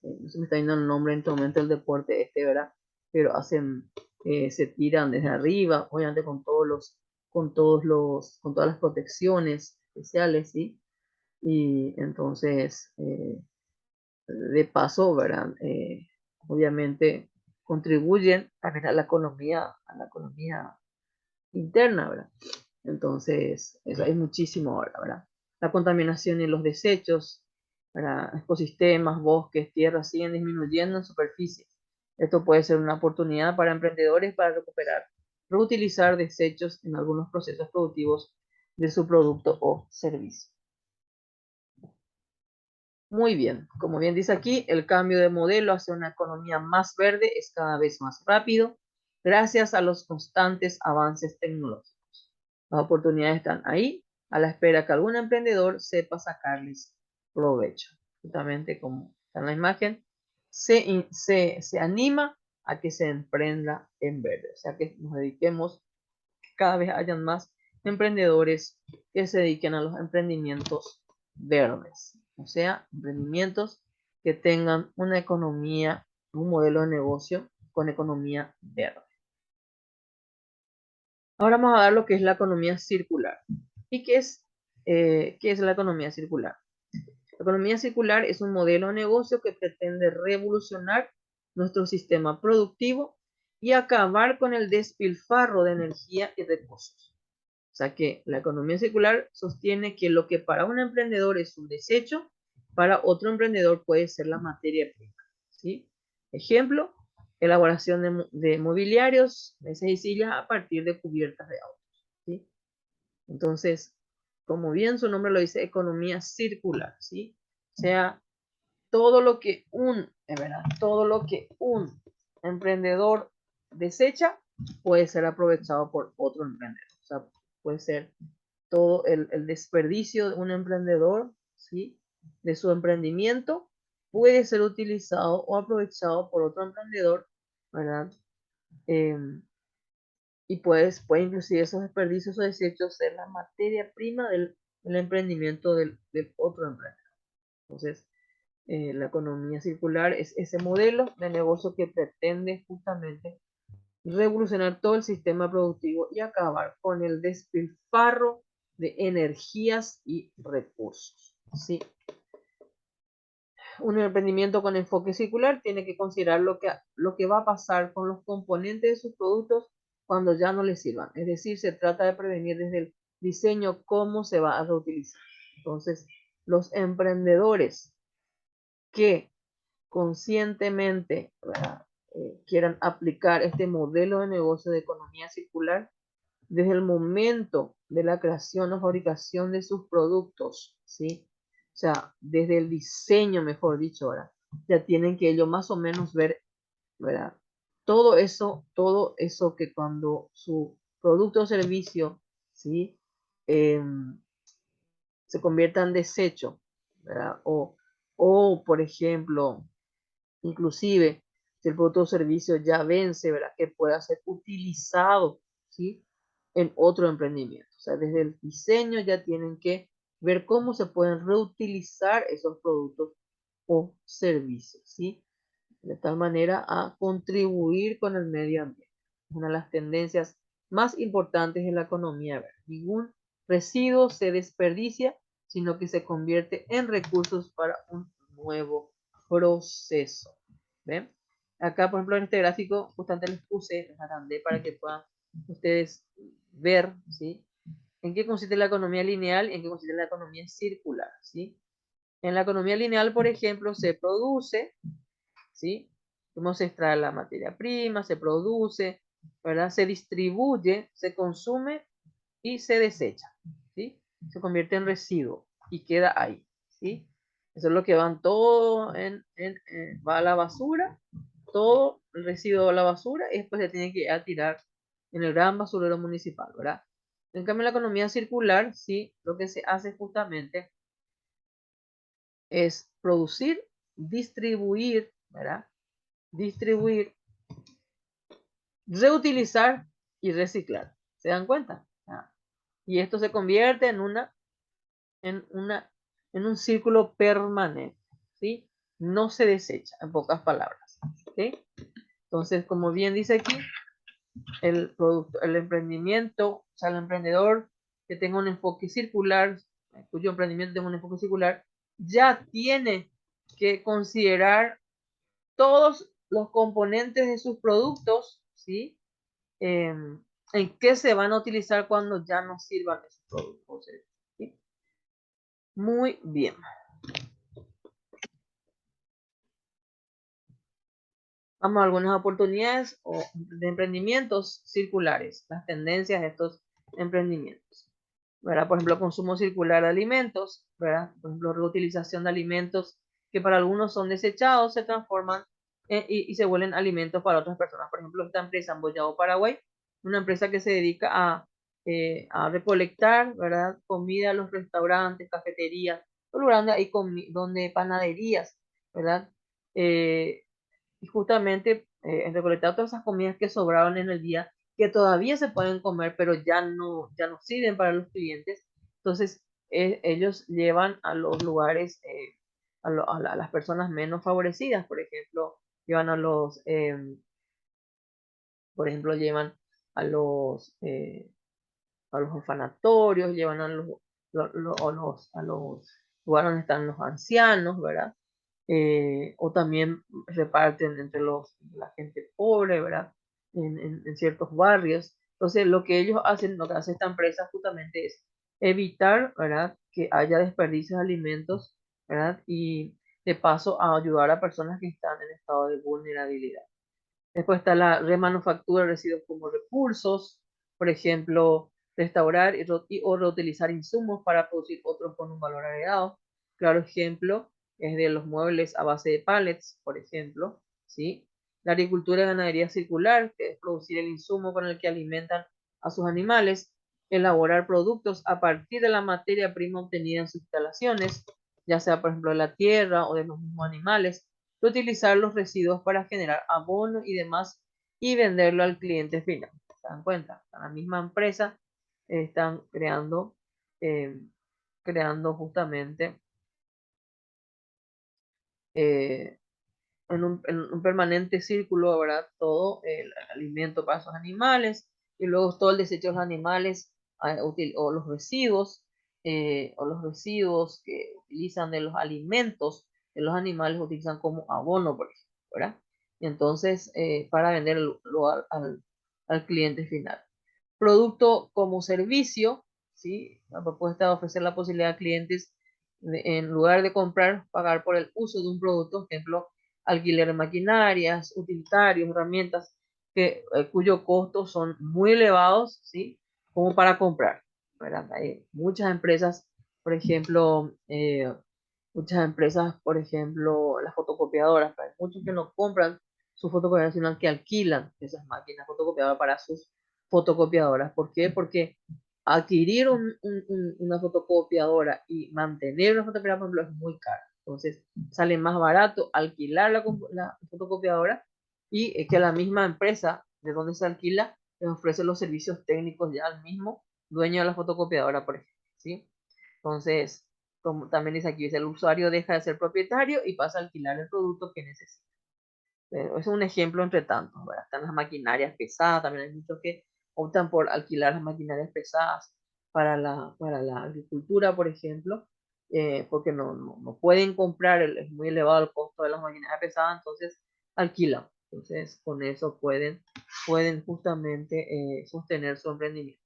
no se me está yendo el nombre en este momento el deporte este, ¿verdad? Pero se tiran desde arriba, obviamente con todas las protecciones especiales, ¿sí? Y entonces, de paso, ¿verdad? Obviamente contribuyen también a la economía interna, ¿verdad? Entonces, eso hay muchísimo ahora, ¿verdad? La contaminación y los desechos, ¿verdad? Ecosistemas, bosques, tierras siguen disminuyendo en superficie. Esto puede ser una oportunidad para emprendedores para recuperar, reutilizar desechos en algunos procesos productivos de su producto o servicio. Muy bien, como bien dice aquí, el cambio de modelo hacia una economía más verde es cada vez más rápido gracias a los constantes avances tecnológicos. Las oportunidades están ahí, a la espera que algún emprendedor sepa sacarles provecho. Justamente como está en la imagen, se anima a que se emprenda en verde, o sea que nos dediquemos, cada vez hayan más emprendedores que se dediquen a los emprendimientos verdes, o sea, emprendimientos que tengan una economía, un modelo de negocio con economía verde. Ahora vamos a ver lo que es la economía circular. ¿Y qué es ¿Qué es la economía circular? La economía circular es un modelo de negocio que pretende revolucionar nuestro sistema productivo y acabar con el despilfarro de energía y recursos. O sea que la economía circular sostiene que lo que para un emprendedor es un desecho, para otro emprendedor puede ser la materia prima. ¿Sí? Ejemplo, elaboración de mobiliarios, mesas y sillas a partir de cubiertas de autos. ¿Sí? Entonces, como bien su nombre lo dice, economía circular. ¿Sí? O sea, todo lo que todo lo que un emprendedor desecha puede ser aprovechado por otro emprendedor. O sea, puede ser todo el desperdicio de un emprendedor, ¿sí? De su emprendimiento, puede ser utilizado o aprovechado por otro emprendedor, ¿verdad? Eh, y puede inclusive esos desperdicios o desechos ser la materia prima del emprendimiento del otro emprendedor. Entonces, la economía circular es ese modelo de negocio que pretende justamente revolucionar todo el sistema productivo y acabar con el despilfarro de energías y recursos. ¿Sí? Un emprendimiento con enfoque circular tiene que considerar lo que va a pasar con los componentes de sus productos cuando ya no les sirvan. Es decir, se trata de prevenir desde el diseño cómo se va a reutilizar. Entonces, los emprendedores que conscientemente quieran aplicar este modelo de negocio de economía circular desde el momento de la creación o fabricación de sus productos, ¿sí? O sea, desde el diseño, mejor dicho, ahora, ya tienen que ellos más o menos ver, ¿verdad? Todo eso que cuando su producto o servicio, ¿sí? Eh, se convierta en desecho, ¿verdad? Por ejemplo, inclusive, si el producto o servicio ya vence, ¿verdad? Que pueda ser utilizado, ¿sí? En otro emprendimiento. O sea, desde el diseño ya tienen que ver cómo se pueden reutilizar esos productos o servicios, ¿sí? De tal manera a contribuir con el medio ambiente. Una de las tendencias más importantes en la economía verde. Ningún residuo se desperdicia, sino que se convierte en recursos para un nuevo proceso. ¿Ven? Acá, por ejemplo, en este gráfico, justamente les puse, les agrandé para que puedan ustedes ver, ¿sí? En qué consiste la economía lineal y en qué consiste la economía circular, ¿sí? En la economía lineal, por ejemplo, se produce, ¿sí? Cómo se extrae la materia prima, se produce, ¿verdad? Se distribuye, se consume y se desecha, ¿sí? Se convierte en residuo y queda ahí, ¿sí? Eso es lo que van todo va a la basura, todo el residuo a la basura y después se tiene que ir a tirar en el gran basurero municipal, ¿verdad? En cambio, la economía circular, sí, lo que se hace justamente es producir, distribuir, ¿verdad? Distribuir, reutilizar y reciclar. ¿Se dan cuenta? Y esto se convierte en una, en un círculo permanente, ¿sí? No se desecha, en pocas palabras, ¿sí? Entonces, como bien dice aquí, el emprendimiento, o sea, el emprendedor que tenga un enfoque circular, cuyo emprendimiento tenga un enfoque circular, ya tiene que considerar todos los componentes de sus productos, ¿sí? En qué se van a utilizar cuando ya no sirvan esos productos, ¿sí? Muy bien. Vamos a algunas oportunidades de emprendimientos circulares, las tendencias de estos emprendimientos. ¿Verdad? Por ejemplo, consumo circular de alimentos, ¿verdad? Por ejemplo, reutilización de alimentos que para algunos son desechados, se transforman y se vuelven alimentos para otras personas. Por ejemplo, esta empresa Embollado Paraguay, una empresa que se dedica a recolectar, ¿verdad? Comida a los restaurantes, cafeterías, donde hay donde panaderías, ¿verdad? Y justamente en recolectar todas esas comidas que sobraron en el día, que todavía se pueden comer, pero ya no sirven para los clientes. Entonces, ellos llevan a los lugares, a las personas menos favorecidas, por ejemplo, llevan por ejemplo, llevan a los, a los orfanatorios, llevan a los lugares donde están los ancianos, ¿verdad? O también reparten entre la gente pobre, ¿verdad? En ciertos barrios. Entonces, lo que ellos hacen, lo que hace esta empresa justamente es evitar, ¿verdad? Que haya desperdicios de alimentos, ¿verdad? Y de paso a ayudar a personas que están en estado de vulnerabilidad. Después está la remanufactura de residuos como recursos, por ejemplo, restaurar o reutilizar insumos para producir otros con un valor agregado. Claro ejemplo es de los muebles a base de pallets, por ejemplo, ¿sí? La agricultura y ganadería circular, que es producir el insumo con el que alimentan a sus animales, elaborar productos a partir de la materia prima obtenida en sus instalaciones, ya sea por ejemplo de la tierra o de los mismos animales, de utilizar los residuos para generar abono y demás y venderlo al cliente final. ¿Se dan cuenta? La misma empresa están eh, creando justamente eh, en un permanente círculo, ¿verdad? Todo el alimento para esos animales y luego todo el desecho de los animales o los residuos que utilizan de los alimentos de los animales utilizan como abono, por ejemplo, ¿verdad? Y entonces, para venderlo al cliente final. Producto como servicio, ¿sí? La propuesta de ofrecer la posibilidad a clientes en lugar de comprar, pagar por el uso de un producto, ejemplo, alquiler de maquinarias, utilitarios, herramientas cuyo costo son muy elevados, ¿sí? Como para comprar, ¿verdad? Hay muchas empresas, por ejemplo, las fotocopiadoras, pero hay muchos que no compran su fotocopiadora, sino que alquilan esas máquinas fotocopiadoras para sus fotocopiadoras. ¿Por qué? Porque adquirir una fotocopiadora y mantener una fotocopiadora, por ejemplo, es muy caro. Entonces, sale más barato alquilar la fotocopiadora y que la misma empresa de donde se alquila les ofrece los servicios técnicos ya al mismo dueño de la fotocopiadora, por ejemplo, ¿sí? Entonces, como también dice aquí, el usuario deja de ser propietario y pasa a alquilar el producto que necesita. Es un ejemplo entre tantos, ¿verdad? Están las maquinarias pesadas, también hay muchos que optan por alquilar las maquinarias pesadas para la agricultura, por ejemplo, porque no pueden comprar, es muy elevado el costo de las maquinarias pesadas, entonces alquilan. Entonces, con eso pueden justamente sostener su emprendimiento.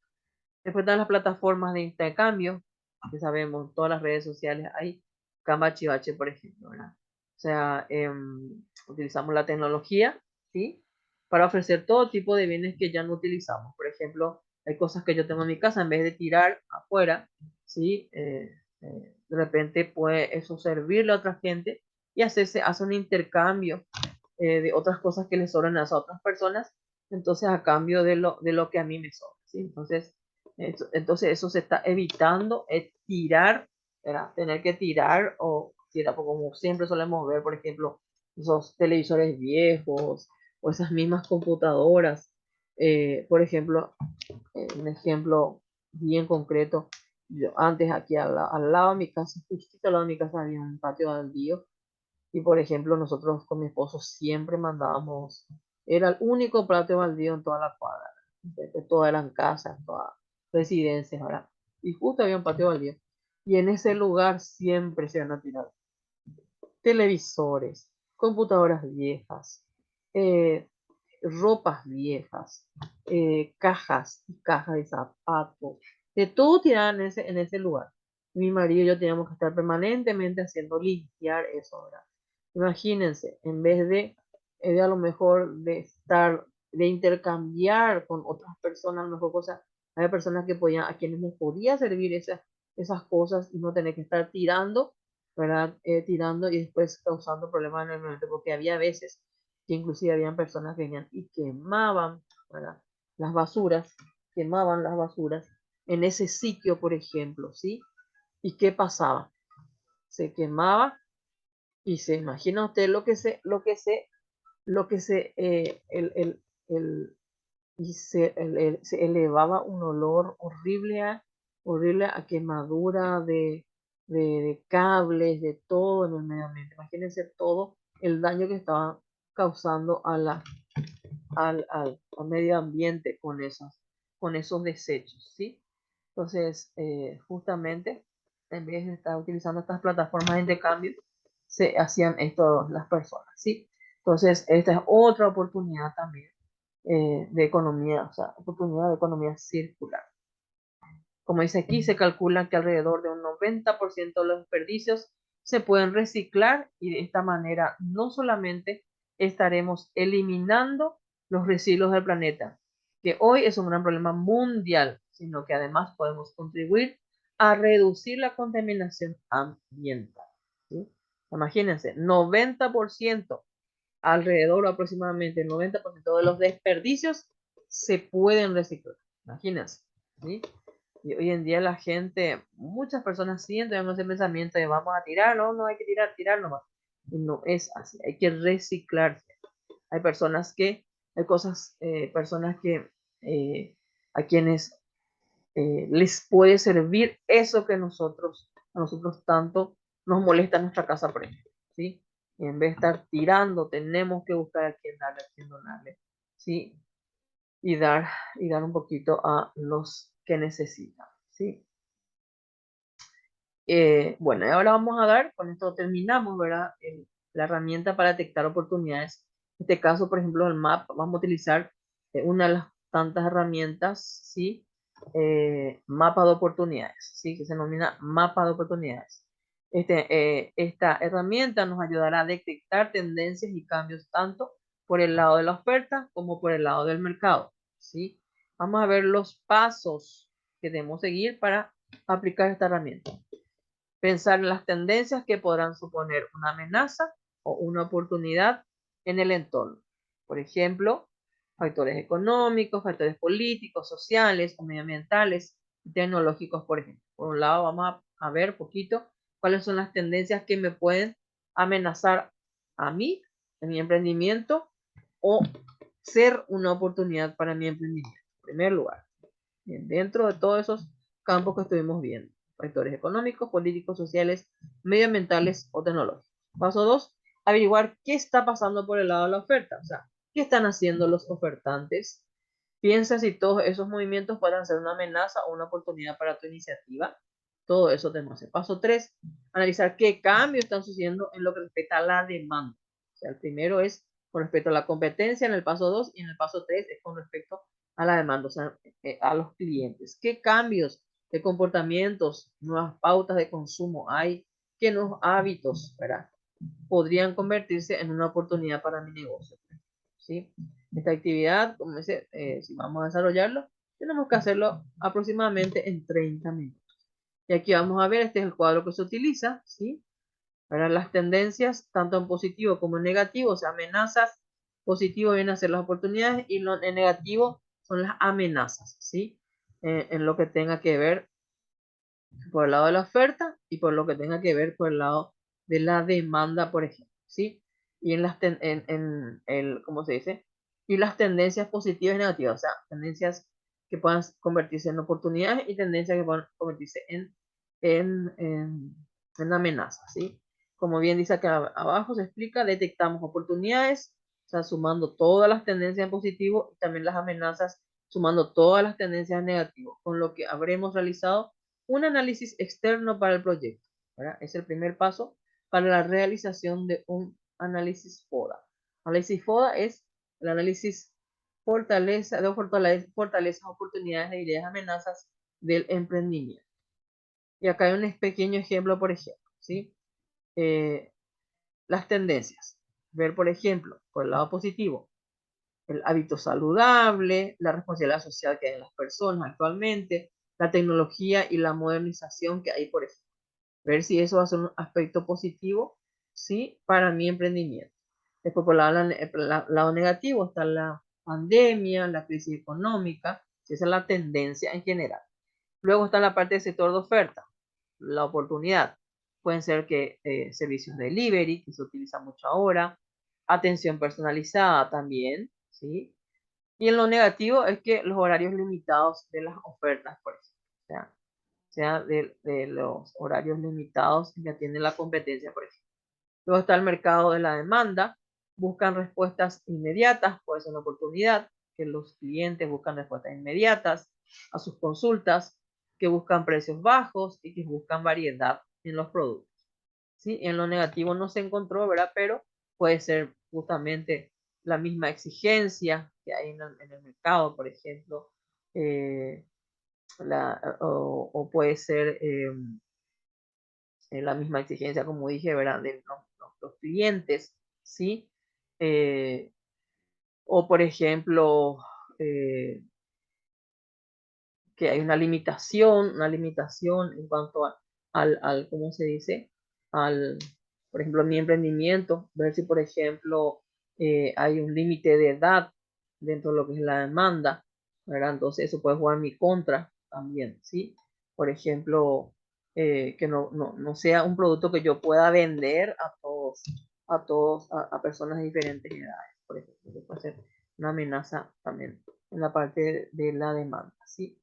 Después están las plataformas de intercambio, que sabemos, en todas las redes sociales hay Camachivache, por ejemplo, ¿verdad? O sea, utilizamos la tecnología, ¿sí? Para ofrecer todo tipo de bienes que ya no utilizamos. Por ejemplo, hay cosas que yo tengo en mi casa, en vez de tirar afuera, ¿sí? De repente puede eso servirle a otra gente y hace un intercambio de otras cosas que le sobran a esas otras personas, entonces a cambio de lo que a mí me sobra, ¿sí? Entonces eso se está evitando, tirar, ¿verdad? Tener que tirar o tirar, como siempre solemos ver, por ejemplo, esos televisores viejos o esas mismas computadoras. Por ejemplo, un ejemplo bien concreto, yo antes aquí al lado de mi casa, justito al lado de mi casa había un patio baldío y por ejemplo, nosotros con mi esposo siempre mandábamos, era el único patio baldío en toda la cuadra, todas eran casas, todas residencias, ¿verdad? Y justo había un patio baldío. Y en ese lugar siempre se van a tirar televisores, computadoras viejas, eh, ropas viejas, cajas y cajas de zapatos, de todo tiraban en ese lugar. Mi marido y yo teníamos que estar permanentemente haciendo limpiar eso, ¿verdad? Imagínense, en vez de a lo mejor de intercambiar con otras personas, a lo mejor cosas, hay personas que podían, a quienes les podía servir esas cosas y no tener que estar tirando, ¿verdad? Tirando y después causando problemas en el momento, porque había veces que inclusive habían personas que venían y quemaban, ¿verdad? Las basuras, quemaban las basuras en ese sitio, por ejemplo, ¿sí? ¿Y qué pasaba? Se quemaba y se imagina usted lo que se, se elevaba un olor horrible a quemadura de cables, de todo en el medio ambiente. Imagínense todo el daño que estaba causando al medio ambiente con esos desechos, ¿sí? Entonces, justamente, en vez de estar utilizando estas plataformas de intercambio, se hacían esto las personas, ¿sí? Entonces, esta es otra oportunidad también de economía, o sea, oportunidad de economía circular. Como dice aquí, se calcula que alrededor de un 90% de los desperdicios se pueden reciclar y de esta manera no solamente estaremos eliminando los residuos del planeta, que hoy es un gran problema mundial, sino que además podemos contribuir a reducir la contaminación ambiental, ¿sí? Imagínense, 90%, alrededor aproximadamente el 90% de los desperdicios se pueden reciclar. Imagínense, ¿sí? Y hoy en día la gente, muchas personas sienten ese pensamiento de vamos a tirar, no, no hay que tirar, tirar nomás. Y no es así, hay que reciclarse. Hay personas que, hay cosas, personas que a quienes les puede servir eso que a nosotros tanto nos molesta en nuestra casa, por ejemplo, ¿sí? Y en vez de estar tirando, tenemos que buscar a quién darle, a quién donarle, ¿sí? Y dar un poquito a los que necesitan, ¿sí? Bueno, y ahora vamos a dar, con esto terminamos, ¿verdad? La herramienta para detectar oportunidades. En este caso, por ejemplo, el MAP, vamos a utilizar una de las tantas herramientas, ¿sí? Mapa de oportunidades, ¿sí? Que se denomina mapa de oportunidades. Esta herramienta nos ayudará a detectar tendencias y cambios tanto por el lado de la oferta como por el lado del mercado, ¿sí? Vamos a ver los pasos que debemos seguir para aplicar esta herramienta. Pensar en las tendencias que podrán suponer una amenaza o una oportunidad en el entorno. Por ejemplo, factores económicos, factores políticos, sociales o medioambientales y tecnológicos, por ejemplo. Por un lado, vamos a ver poquito cuáles son las tendencias que me pueden amenazar a mí, en mi emprendimiento, o ser una oportunidad para mi emprendimiento. En primer lugar, dentro de todos esos campos que estuvimos viendo: factores económicos, políticos, sociales, medioambientales o tecnológicos. Paso 2, averiguar qué está pasando por el lado de la oferta, o sea, qué están haciendo los ofertantes. Piensa si todos esos movimientos pueden ser una amenaza o una oportunidad para tu iniciativa. Todo eso tenemos que hacer. Paso 3, analizar qué cambios están sucediendo en lo que respecta a la demanda. O sea, el primero es con respecto a la competencia en el paso 2 y en el paso 3 es con respecto a la demanda, o sea, a los clientes. ¿Qué cambios de comportamientos, nuevas pautas de consumo hay? ¿Qué nuevos hábitos, ¿verdad?, podrían convertirse en una oportunidad para mi negocio? ¿Sí? Esta actividad, como dice, si vamos a desarrollarlo, tenemos que hacerlo aproximadamente en 30 minutos. Y aquí vamos a ver, este es el cuadro que se utiliza, ¿sí? Para las tendencias, tanto en positivo como en negativo, o sea, amenazas. Positivo vienen a ser las oportunidades y en negativo son las amenazas, ¿sí? En lo que tenga que ver por el lado de la oferta y por lo que tenga que ver por el lado de la demanda, por ejemplo, ¿sí? Y en las en el, ¿cómo se dice? Y las tendencias positivas y negativas, o sea, tendencias que puedan convertirse en oportunidades y tendencias que puedan convertirse en, en, en amenazas, ¿sí? Como bien dice acá abajo, se explica: detectamos oportunidades, o sea, sumando todas las tendencias en positivo y también las amenazas, sumando todas las tendencias en negativo, con lo que habremos realizado un análisis externo para el proyecto, ¿verdad? Es el primer paso para la realización de un análisis FODA. Análisis FODA es el análisis fortalezas, oportunidades, debilidades, amenazas del emprendimiento. Y acá hay un pequeño ejemplo, por ejemplo, ¿sí? Las tendencias. Ver, por ejemplo, por el lado positivo, el hábito saludable, la responsabilidad social que hay en las personas actualmente, la tecnología y la modernización que hay, por ejemplo. Ver si eso va a ser un aspecto positivo, sí, para mi emprendimiento. Después, por el lado negativo, está la pandemia, la crisis económica, esa es la tendencia en general. Luego está la parte del sector de oferta, la oportunidad. Pueden ser que servicios de delivery, que se utiliza mucho ahora, atención personalizada también, ¿sí? Y en lo negativo es que los horarios limitados de las ofertas, por ejemplo, sea de los horarios limitados que atiende la competencia, por ejemplo. Luego está el mercado de la demanda, buscan respuestas inmediatas, puede ser una oportunidad, que los clientes buscan respuestas inmediatas a sus consultas. que buscan precios bajos y que buscan variedad en los productos. ¿Sí? En lo negativo no se encontró, ¿verdad? Pero puede ser justamente la misma exigencia que hay en el mercado, por ejemplo, o puede ser la misma exigencia, como dije, ¿verdad? De los clientes, ¿sí? Eh, o por ejemplo, eh, que hay una limitación en cuanto al, ¿cómo se dice? Al, por ejemplo, mi emprendimiento, ver si, por ejemplo, hay un límite de edad dentro de lo que es la demanda, ¿verdad? Entonces eso puede jugar en mi contra también, ¿sí? Por ejemplo, que no sea un producto que yo pueda vender a personas de diferentes edades, por ejemplo, que puede ser una amenaza también en la parte de la demanda, ¿sí?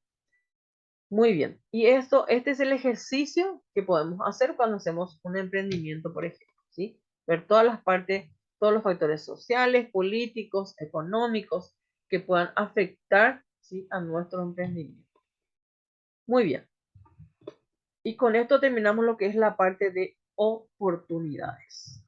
Muy bien. Y este es el ejercicio que podemos hacer cuando hacemos un emprendimiento, por ejemplo, ¿sí? Ver todas las partes, todos los factores sociales, políticos, económicos que puedan afectar, ¿sí? A nuestro emprendimiento. Muy bien. Y con esto terminamos lo que es la parte de oportunidades.